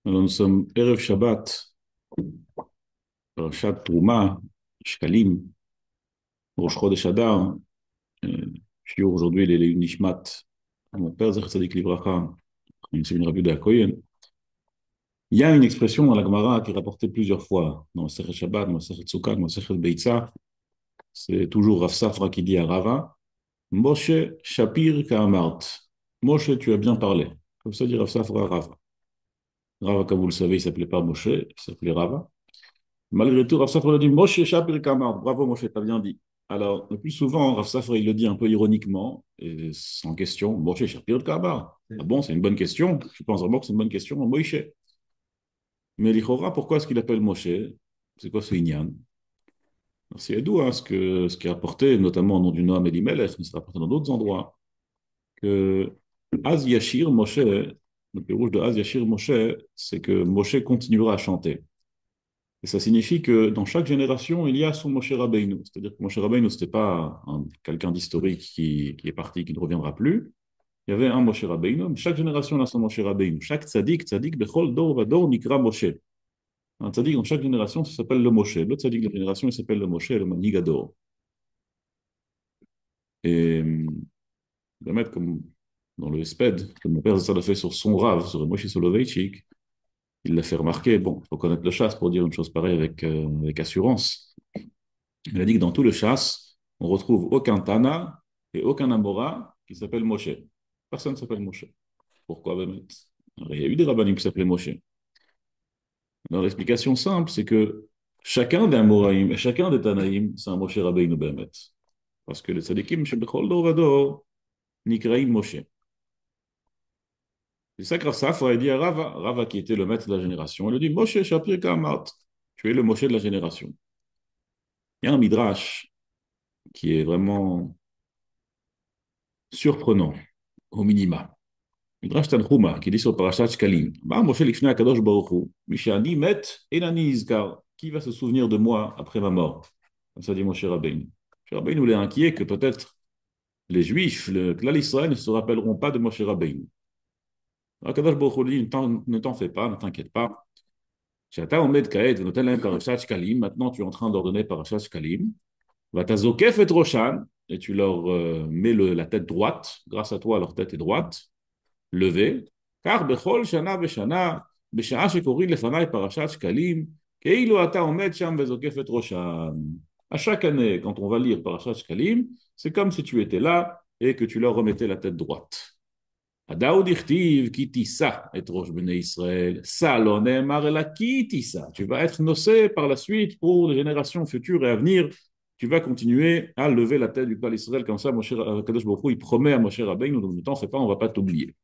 Alors nous sommes Erev Shabbat, Parashat Trouma, Shkalim, Rosh Chodesh Adar. Euh, Shiur aujourd'hui, les Nishmat, mon père Zecher Tzadik Livracha, une séminaire Rabbi de Kohen. Il y a une expression dans la Gemara qui est rapportée plusieurs fois, dans le Sechet Shabbat, dans le Sechet Sukkot, dans le Sechet Beitza. C'est toujours Rav Safra qui dit à Rava, Moshe Shapir Ka'amart. Moshe, tu as bien parlé. Comme ça dit Rav Safra à Rava. Rava, comme vous le savez, il s'appelait pas Moshe, il s'appelait Rava. Malgré tout, Rav Safra a dit Moshe Shapir Kamar. Bravo Moshe, t'as bien dit. Alors, le plus souvent, Rav Safra, il le dit un peu ironiquement, et sans question Moshe Shapir Kamar. Ah bon, c'est une bonne question. Je pense vraiment que c'est une bonne question, Moïse. Mais l'Ichora, pourquoi est-ce qu'il appelle Moshe? C'est quoi ce Inyan? Alors, c'est Edou, hein, ce qui est rapporté, notamment au nom du nom Elimelech, mais c'est rapporté dans d'autres endroits, que Az Yashir Moshe, le pérouge de Az Yashir Moshe, c'est que Moshe continuera à chanter. Et ça signifie que dans chaque génération, il y a son Moshe Rabbeinu. C'est-à-dire que Moshe Rabbeinu, ce n'était pas quelqu'un d'historique qui est parti, qui ne reviendra plus. Il y avait un Moshe Rabbeinu. Chaque génération a son Moshe Rabbeinu. Chaque tzaddik, bechol dor vador nikra Moshe. Un tzaddik dans chaque génération, ça s'appelle le Moshe. L'autre tzaddik de la génération, il s'appelle le Moshe, le Manigador. Et mettre comme dans le SPED, que mon père ça l'a fait sur son Rav, sur le Moshe Soloveitchik, il l'a fait remarquer. Bon, il faut connaître le chasse pour dire une chose pareille avec assurance. Il a dit que dans tout le chasse, on retrouve aucun Tana et aucun Amora qui s'appelle Moshe. Personne ne s'appelle Moshe. Pourquoi Bémet? Alors, il y a eu des rabbinim qui s'appelaient Moshe. Alors l'explication simple, c'est que chacun des Amoraïm et chacun des Tanaïm, c'est un Moshe Rabbeinu Bémet. Parce que les Tzadikim, Shebechol Dor Vador, Nikraïm Moshe. C'est ça que Rav Safra a dit à Rava, Rava qui était le maître de la génération. Il a dit Moshe Shapir Kamat, tu es le Moshe de la génération. Il y a un midrash qui est vraiment surprenant, au minima. Midrash Tanchuma, qui dit sur Parashat Shkalim, Bah, Moshe l'Ifnei Akadosh Baruch Hu, Mishani met Enani Izkar, qui va se souvenir de moi après ma mort? Comme ça dit Moshe Rabbeinu. Moshe Rabbeinu il est inquiet que peut-être les Juifs, le Klal Israël ne se rappelleront pas de Moshe Rabbeinu. Akadosh Baruch Hu dit, ne t'en fais pas, ne t'inquiète pas. Shata Omed Kaed, Noten Lahem Parashat Shkalim, maintenant tu es en train d'ordonner Parashat Shkalim, Va Tazokef et Roshan, et tu leur mets la tête droite, grâce à toi leur tête est droite, levé, car bechol shana beshana, בשעה שקוראים לפניי פרשת שקלים, כאילו אתה עומד שם וזוקף את ראשם. À chaque année, quand on va lire Parashat Shkalim, c'est comme si tu étais là et que tu leur remettais la tête droite. Daoud ichtiv ki tissa et rosh bnei Israël. Ça, l'on emar la ki tissa. Tu vas être nocé par la suite pour les générations futures et à venir. Tu vas continuer à lever la tête du peuple Israël comme ça. Moshe Kadosh Baruch Hu, il promet à Moshe Rabbeinu, donc ne t'en fais pas, on ne va pas t'oublier.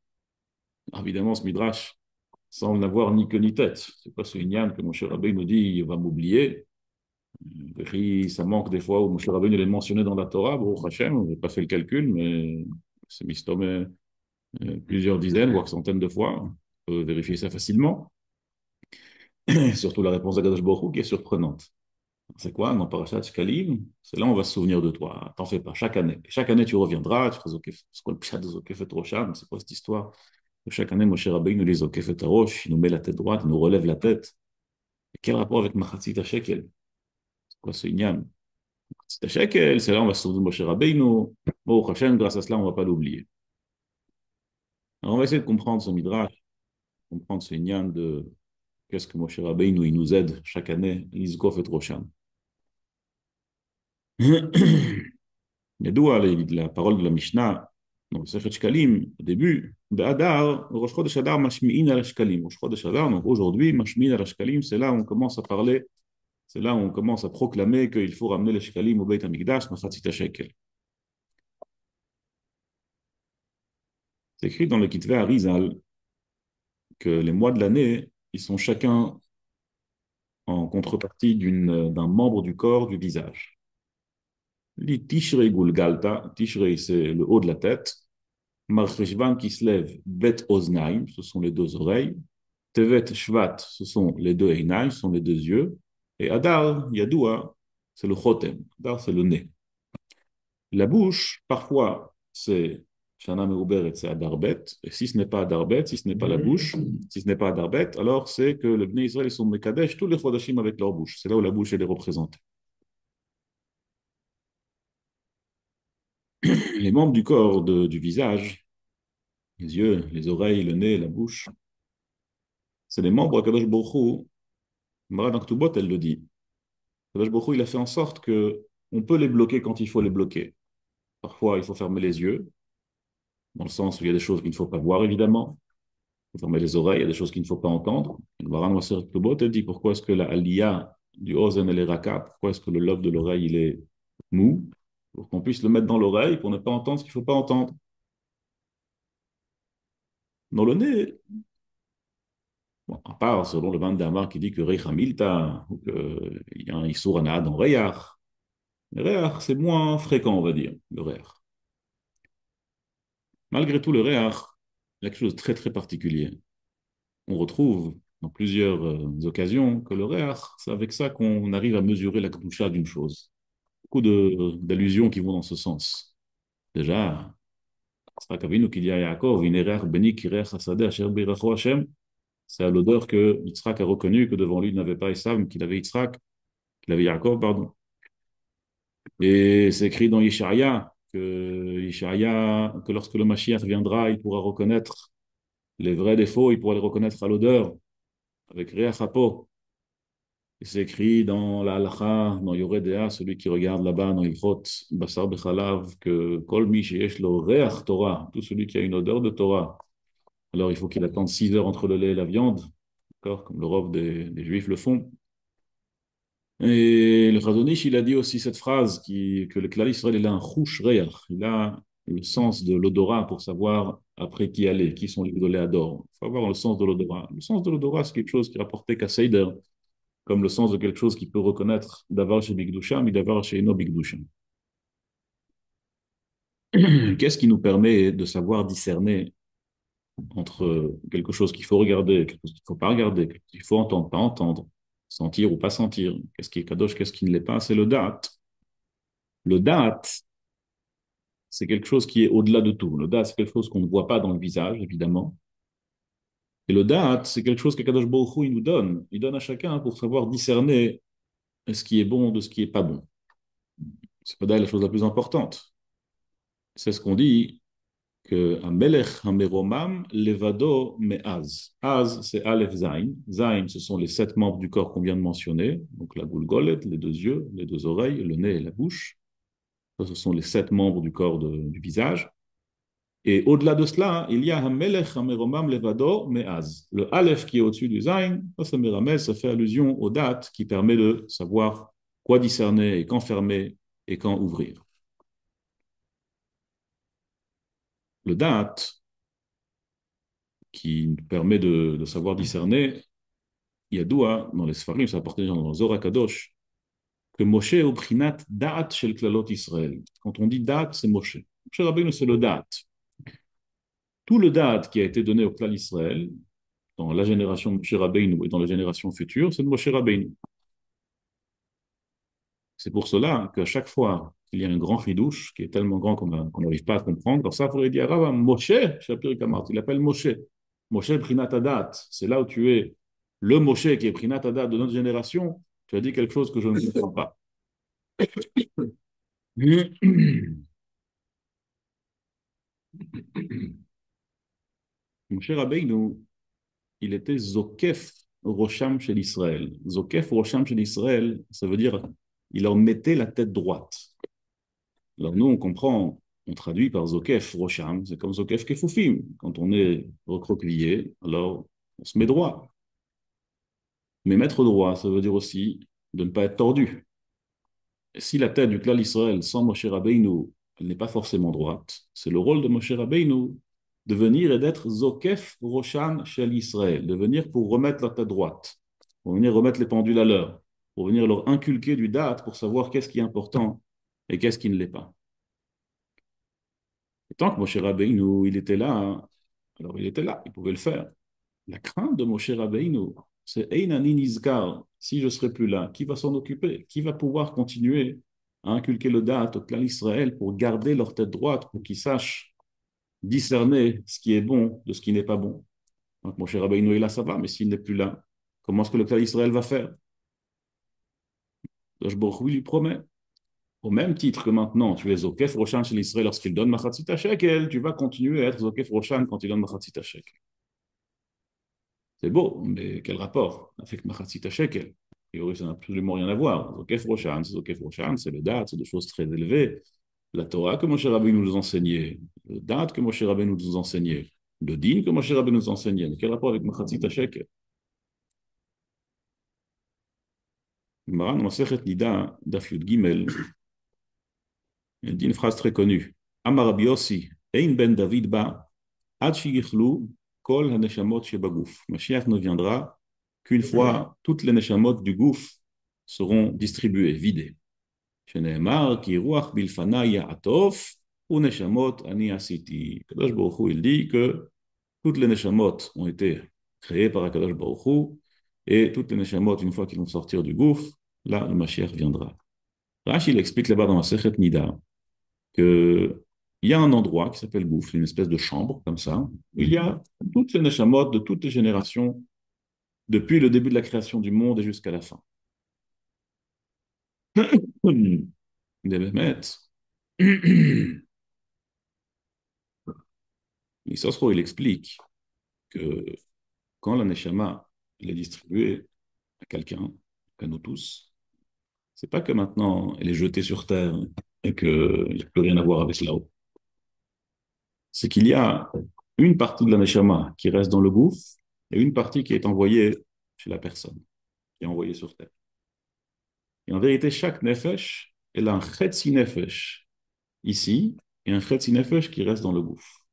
Évidemment, ce midrash semble n'avoir ni queue ni tête. C'est pas ce Inyan que Moshe Rabbeinu nous dit il va m'oublier. Ça manque des fois où Moshe Rabbeinu est mentionné dans la Torah. Baruch Hashem, on n'a pas fait le calcul, mais c'est mistomé plusieurs dizaines, voire centaines de fois. On peut vérifier ça facilement. Et surtout la réponse d'Akadosh Baruch Hu qui est surprenante. C'est quoi? Non, Parashat Shkalim, c'est là où on va se souvenir de toi. T'en fais pas, chaque année. Et chaque année, tu reviendras, tu feras c'est quoi le pshat de Zokefet Rosham? C'est quoi cette histoire? Chaque année, Moshe Rabbeinu nous les Zokefet Rosh, il nous met la tête droite, il nous relève la tête. Et quel rapport avec Machatzit Shekel? C'est quoi ce Inyan? Machatzit Shekel, c'est là où on va se souvenir de Moshe Rabbeinu. Bon, Hashem, grâce à cela, on ne va pas l'oublier. Alors, on va essayer de comprendre ce midrash, comprendre ce Inyan de qu'est-ce que Moshe Rabbeinu, il nous aide chaque année, Lizkof et Rosham. Il y a d'où la parole de la Mishnah, dans le Sechet Shkalim, au début, Be'adar, Rosh Chodesh Adar, Mashmi'in al Shkalim. Rosh Chodesh Adar, donc aujourd'hui, Mashmi'in al Shkalim, c'est là où on commence à parler, c'est là où on commence à proclamer qu'il faut ramener les Shkalim au Beit HaMikdash, Machatzit HaShekel. C'est écrit dans le Kitvé Arizal que les mois de l'année, ils sont chacun en contrepartie d'un membre du corps, du visage. Li Tishrei Gulgalta, Tishrei c'est le haut de la tête, Marcheshvan qui se lève, Bet Oznaim, ce sont les deux oreilles, Tevet Shvat, ce sont les deux Einaim, ce sont les deux yeux, et Adar, Yadoua, c'est le Chotem, Adar c'est le nez. La bouche, parfois, c'est Shana Meuberet, c'est Adarbet. Et si ce n'est pas Adarbet, si ce n'est pas la bouche, si ce n'est pas Adarbet, alors c'est que le Bnei Israël, ils sont Mekadesh tous les Chodashim avec leur bouche. C'est là où la bouche, elle est représentée. Les membres du corps, du visage, les yeux, les oreilles, le nez, la bouche, c'est les membres Kadosh Baruch Hu. Mara dans Ktubot, elle le dit. Kadosh Baruch Hu, il a fait en sorte que on peut les bloquer quand il faut les bloquer. Parfois, il faut fermer les yeux, dans le sens où il y a des choses qu'il ne faut pas voir, évidemment. Il faut fermer les oreilles, il y a des choses qu'il ne faut pas entendre. Le Maran Wasser Ktubot, elle dit pourquoi est-ce que la aliyah du Ozen et les raka, pourquoi est-ce que le lobe de l'oreille, il est mou, pour qu'on puisse le mettre dans l'oreille pour ne pas entendre ce qu'il ne faut pas entendre. Dans le nez, bon, à part selon le Ban d'Amar qui dit que Reich Hamilta, ou qu'il y a un Issour Anah dans Reyach. Le Reyach, c'est moins fréquent, on va dire, le Reyach. Malgré tout, le Reyach, il y a quelque chose de très très particulier. On retrouve dans plusieurs occasions que le Reyach, c'est avec ça qu'on arrive à mesurer la Kedusha d'une chose. Beaucoup d'allusions qui vont dans ce sens. Déjà, Yitzhak Avinu qui dit à Yaakov, Inerech beni kirech hasadeh asher biracho Hashem, c'est à l'odeur que Yitzhak a reconnu que devant lui il n'avait pas Esav, mais qu'il avait Yitzhak, qu'il avait Yaakov, pardon. Et c'est écrit dans Yesharia, que lorsque le Mashiach viendra, il pourra reconnaître les vrais défauts, il pourra les reconnaître à l'odeur, avec Reach Apo. Et c'est écrit dans la Halacha, dans Yoredea, celui qui regarde là-bas dans Ilchot, Basar Bechalav, que Kol Mi Sheyesh Lo Reach Torah, tout celui qui a une odeur de Torah. Alors il faut qu'il attende 6 heures entre le lait et la viande, d'accord, comme l'Europe des Juifs le font. Et le Chazon Ish, il a dit aussi cette phrase que le Klal Israël, il a un chouch reach, il a le sens de l'odorat pour savoir après qui aller, qui sont les Gdoléador. Il faut avoir le sens de l'odorat. Le sens de l'odorat, c'est quelque chose qui est rapporté qu'à Seider, comme le sens de quelque chose qui peut reconnaître d'avoir chez Bigdusha, mais d'avoir chez Eno Bigdusha. Qu'est-ce qui nous permet de savoir discerner entre quelque chose qu'il faut regarder, quelque chose qu'il ne faut pas regarder, quelque chose qu'il faut entendre, pas entendre, sentir ou pas sentir, qu'est-ce qui est kadosh, qu'est-ce qui ne l'est pas, c'est le date. Le date, c'est quelque chose qui est au-delà de tout. Le date, c'est quelque chose qu'on ne voit pas dans le visage, évidemment. Et le date, c'est quelque chose que Kadosh Baruch Hu, il nous donne. Il donne à chacun pour savoir discerner ce qui est bon de ce qui est pas bon. C'est pas la chose la plus importante. C'est ce qu'on dit que un melech hameromam levado me'az. Az, c'est Aleph Zain. Zain, ce sont les 7 membres du corps qu'on vient de mentionner. Donc la goulgolet, les 2 yeux, les 2 oreilles, le nez et la bouche. Ça, ce sont les 7 membres du corps du visage. Et au-delà de cela, il y a un melech hameromam levado me'az. Le Aleph qui est au-dessus du Zain, ça c'est Meramez, ça fait allusion aux dates qui permet de savoir quoi discerner et quand fermer et quand ouvrir. Le date qui nous permet de savoir discerner, il y a doua dans les Sfarim, ça apporte dans le Zohar Kadosh, que Moshe est au prinat da'at shel klalot Israël. Quand on dit da'at, c'est Moshe. Moshe Rabbeinu, c'est le da'at. Tout le da'at qui a été donné au klal Israël, dans la génération de Moshe Rabbeinu et dans la génération future, c'est de Moshe Rabbeinu. C'est pour cela qu'à chaque fois qu'il y a un grand chidouche, qui est tellement grand qu'on n'arrive pas à comprendre, alors ça, il faudrait dire, ah, Moshe, Shapir Kamart, il appelle Moshe. Moshe Prinat Adat, c'est là où tu es le Moshe qui est Prinat Adat de notre génération, tu as dit quelque chose que je ne comprends pas. Moshe Rabbeinu, il était Zokef Rosham chez l'Israël. Zokef Rosham chez l'Israël, ça veut dire il leur mettait la tête droite. Alors nous, on comprend, on traduit par Zokef Rosham, c'est comme Zokef Kefufim. Quand on est recroquevillé, alors on se met droit. Mais mettre droit, ça veut dire aussi de ne pas être tordu. Et si la tête du clan d'Israël sans Moshe Rabbeinu, elle n'est pas forcément droite, c'est le rôle de Moshe Rabbeinu de venir et d'être Zokef Roshan Shel Israël, de venir pour remettre la tête droite, pour venir remettre les pendules à l'heure, pour venir leur inculquer du date pour savoir qu'est-ce qui est important et qu'est-ce qui ne l'est pas. Et tant que Moshe Rabbeinu, il était là, hein, alors il était là, il pouvait le faire. La crainte de Moshe Rabbeinu, c'est Einani Nizkar, si je ne serai plus là, qui va s'en occuper? Qui va pouvoir continuer à inculquer le date au clan Israël pour garder leur tête droite, pour qu'ils sachent discerner ce qui est bon de ce qui n'est pas bon. Donc, mon cher Rabbeinu est là, ça va, mais s'il n'est plus là, comment est-ce que le clan d'Israël va faire? Dosh Baruch Hu lui promet. Au même titre que maintenant, tu es Zokef Roshan chez l'Israël lorsqu'il donne Machatzit Shekel, tu vas continuer à être Zokef Roshan quand il donne Machatzit Shekel. C'est beau, mais quel rapport avec Machatzit Shekel? A priori, ça n'a absolument rien à voir. Zokef Roshan, c'est le date, c'est des choses très élevées. La Torah que Moshe Rabbeinu nous enseignait, le date que Moshe Rabbeinu nous enseignait, le din que Moshe Rabbeinu nous enseignait. Mais quel rapport avec Machatzit Shekel? Maran Masechet Nida, Daf Yud Gimel, il dit une phrase très connue. Amar Rabbi Yossi, Ein ben David ba, Ad shiyichlu kol haneshamot shebaguf. Mashiach ne viendra qu'une fois toutes les neshamot du gouf seront distribuées, vidées. Sheneemar ki ruach bilfana ya'atof ou neshamot ani asiti. Kadosh Baruch Hu, il dit que toutes les neshamot ont été créées par Kadosh Baruch Hu et toutes les neshamot, une fois qu'ils vont sortir du gouf, là, le Mashiach viendra. Rashi, il explique là-bas dans la Sechet Nida qu'il y a un endroit qui s'appelle Gouffre, une espèce de chambre comme ça, où il y a toutes les neshamot de toutes les générations, depuis le début de la création du monde et jusqu'à la fin. Des Bémet. Isosro, il explique que quand la neshama elle est distribuée à quelqu'un, à nous tous, c'est pas que maintenant elle est jetée sur terre et qu'il n'y a plus rien à voir avec là-haut. C'est qu'il y a une partie de la neshama qui reste dans le gouffre et une partie qui est envoyée chez la personne, qui est envoyée sur terre. Et en vérité, chaque nefesh, elle a un chetzi nefesh ici et un chetzi nefesh qui reste dans le gouffre.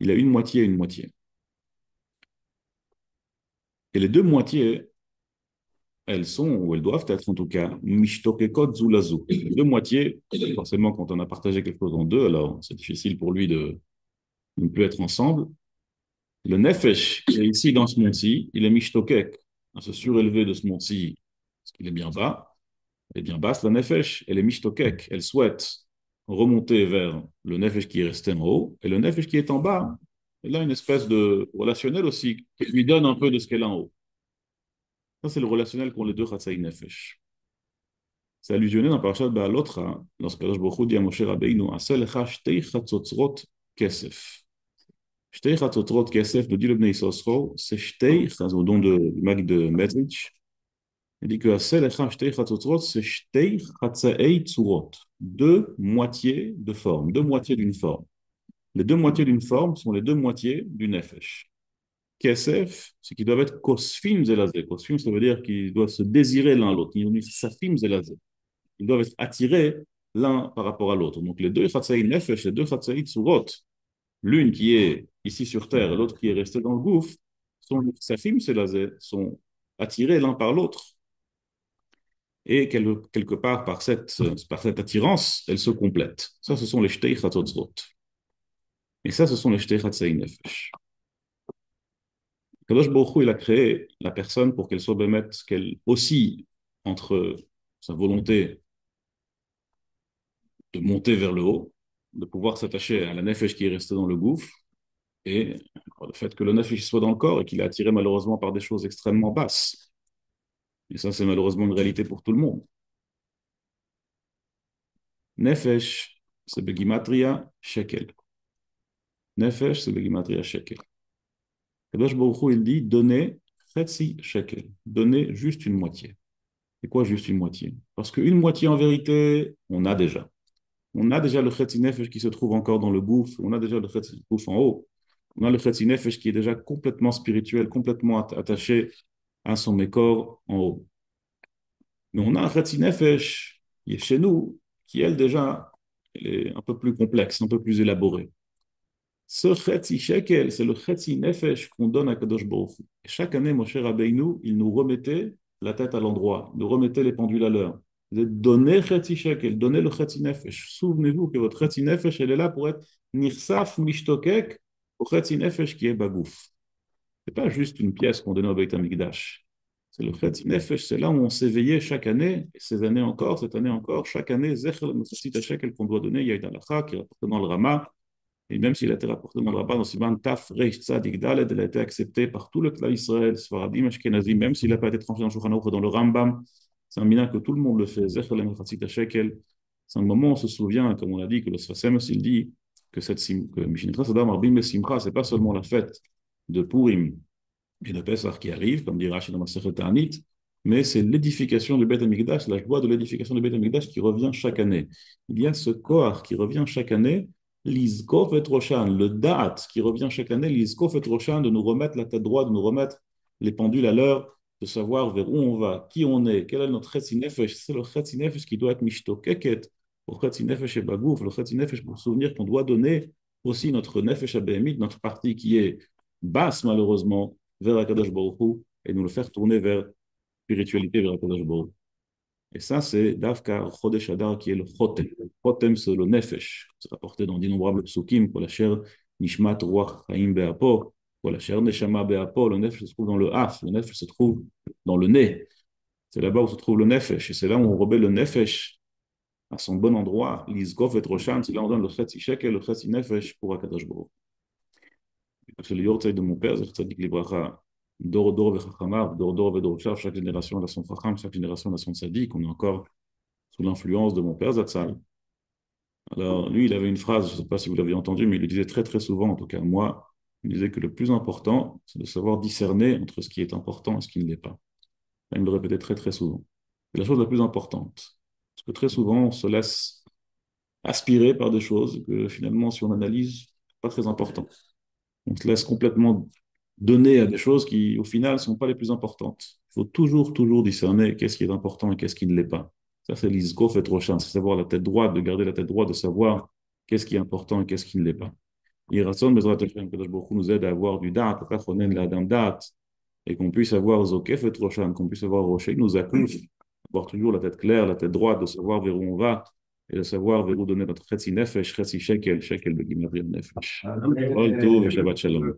Il a une moitié et une moitié. Et les deux moitiés, elles sont, ou elles doivent être en tout cas, mishtokekot zulazu. Les deux moitiés, forcément, quand on a partagé quelque chose en deux, alors c'est difficile pour lui de ne plus être ensemble. Le nefesh qui est ici dans ce monde-ci, il est mishtokek, à se surélever de ce monde-ci, parce qu'il est bien bas. Elle est bien basse, la nefesh, elle est mishtokek, elle souhaite remonter vers le nefesh qui est resté en haut, et le nefesh qui est en bas, elle a une espèce de relationnel aussi, qui lui donne un peu de ce qu'elle a en haut. Ça, c'est le relationnel qu'ont les deux Chatzaï Nefesh. C'est allusionné dans Parashat Ba'alot, lorsque Kadosh Baruch Hu dit à Moshe Rabbeinu, Aseh lecha shtei chatzotzrot kesef. Shtei chatzotzrot kesef, de dit le Bnei Yisosro, c'est shtei, au don du mag de Medrich, il dit que Aseh lecha shtei chatzotzrot, c'est shtei chatzaei tzurot. Deux moitiés de forme, deux moitiés d'une forme. Les deux moitiés d'une forme sont les deux moitiés du Nefesh. Kesef, c'est qu'ils doivent être kosfim zelazé. Kosfim, ça veut dire qu'ils doivent se désirer l'un l'autre. Ils safim zelazé. Ils doivent être attirés l'un par rapport à l'autre. Donc les deux chatzaï nefesh, les deux chatzaï tsurot, l'une qui est ici sur terre et l'autre qui est restée dans le gouffre, sont safim zelazé, sont attirés l'un par l'autre. Et quelque part, par cette attirance, elles se complètent. Ça, ce sont les shtei chatzotzrot. Et ça, ce sont les shtei chatzaï nefesh. Kadosh Baruch Hu, il a créé la personne pour qu'elle soit bémette, qu'elle oscille entre sa volonté de monter vers le haut, de pouvoir s'attacher à la nefesh qui est restée dans le gouffre, et le fait que le nefesh soit dans le corps et qu'il est attiré malheureusement par des choses extrêmement basses. Et ça, c'est malheureusement une réalité pour tout le monde. Nefesh, c'est Begimatria Shekel. Nefesh, c'est Begimatria Shekel. Kadosh Baruch Hu, il dit, donnez Chetzi Shekel. Donnez juste une moitié. C'est quoi juste une moitié? Parce qu'une moitié en vérité, on a déjà. On a déjà le Chetzi Nefesh qui se trouve encore dans le gouffre, on a déjà le Chetzi Nefesh en haut. On a le Chetzi Nefesh qui est déjà complètement spirituel, complètement attaché à son mécor en haut. Mais on a un Chetzi Nefesh qui est chez nous, qui elle déjà, elle est un peu plus complexe, un peu plus élaborée. Ce Chetzi Shekel, c'est le Chetzi Nefesh qu'on donne à Kadosh Baruch Hu. Et chaque année, Moshe Rabbeinu, il nous remettait la tête à l'endroit, il nous remettait les pendules à l'heure. Donnez Chetzi Shekel, donnez le Chetzi Nefesh. Souvenez-vous que votre Chetzi Nefesh, elle est là pour être Nirsaf Mishtokek au Chetzi Nefesh qui est Bagouf. C'est pas juste une pièce qu'on donne au Beit HaMikdash. C'est le Chetzi Nefesh, c'est là où on s'éveillait chaque année, et ces années encore, cette année encore, chaque année, Zecher le Chetzi Shekel qu'on doit donner, il y a une halakha qui est dans le Rama, Et même s'il a été rapporté dans le rabbin dans Siman Taf, Reish, Tzadik, Dalet, elle a été acceptée par tout le clan Israël, Sfaradim, Ashkenazim, même s'il n'a pas été tranché dans Shulchan Aruch ou dans le Rambam. C'est un minhag que tout le monde le fait. Zecher Lemechatzit Shekel. C'est un moment où on se souvient, comme on a dit, que le Sfasem aussi dit que que Mishneh Sadam Arbim Simcha, c'est pas seulement la fête de Purim et de Pessah qui arrive, comme dit Rashi dans Masechet Ta'anit, mais c'est l'édification du Beth Amikdash, la joie de l'édification du Beth Amikdash qui revient chaque année. Il y a ce Koach qui revient chaque année, l'Izkof et Roshan, le Da'at qui revient chaque année, l'Izkof et Roshan, de nous remettre la tête droite, de nous remettre les pendules à l'heure, de savoir vers où on va, qui on est, quel est notre Chetzi Nefesh. C'est le Chetzi Nefesh qui doit être Mishtokeket, le Chetzi Nefesh et Bagouf, le Chetzi Nefesh pour se souvenir qu'on doit donner aussi notre Nefesh Abémit, notre partie qui est basse malheureusement, vers Akadosh Baruch Hu, et nous le faire tourner vers spiritualité, vers Akadosh Baruch Hu. Et ça, c'est Davka Chodesh Adar qui est le Chotem. Le Chotem, c'est le Nefesh. C'est rapporté dans d'innombrables psukim, pour la chair Nishmat Ruach Chaim Be'apo, pour la chair Neshama Be'apo. Le Nefesh se trouve dans le Haf, le Nefesh se trouve dans le nez. C'est là-bas où se trouve le Nefesh. Et c'est là où on remet le Nefesh à son bon endroit. L'Izgof et Roshan, c'est là où on donne le Chetzi Shekel, le Chetzi Nefesh pour Akadosh Baruch Hu. C'est le Yortzeit de mon père, Tzaddik Libracha. Dor Dor vechachamav, Dor Dor vedorchav, chaque génération a son chacham, chaque génération a son tzaddik. On est encore sous l'influence de mon père Zatzal. Alors, lui, il avait une phrase, je ne sais pas si vous l'avez entendu, mais il le disait très très souvent, en tout cas moi, il disait que le plus important, c'est de savoir discerner entre ce qui est important et ce qui ne l'est pas. Il me le répétait très très souvent. C'est la chose la plus importante. Parce que très souvent, on se laisse aspirer par des choses que finalement, si on analyse, pas très important. On se laisse complètement donner à des choses qui, au final, ne sont pas les plus importantes. Il faut toujours, toujours discerner qu'est-ce qui est important et qu'est-ce qui ne l'est pas. Ça, c'est l'isgof et trochan, c'est savoir la tête droite, de garder la tête droite, de savoir qu'est-ce qui est important et qu'est-ce qui ne l'est pas. Yiratzon, Bezrat Hashem, Kadosh Baruch Hu nous aide à avoir du da'at, et qu'on puisse avoir zokef et trochan, qu'on puisse avoir rocher, nous accouche, avoir toujours la tête claire, la tête droite, de savoir vers où on va, et de savoir vers où donner notre chetzi nefesh, chetzi shekel, shekel begimarim nefesh. Kol tov et Shabbat shalom.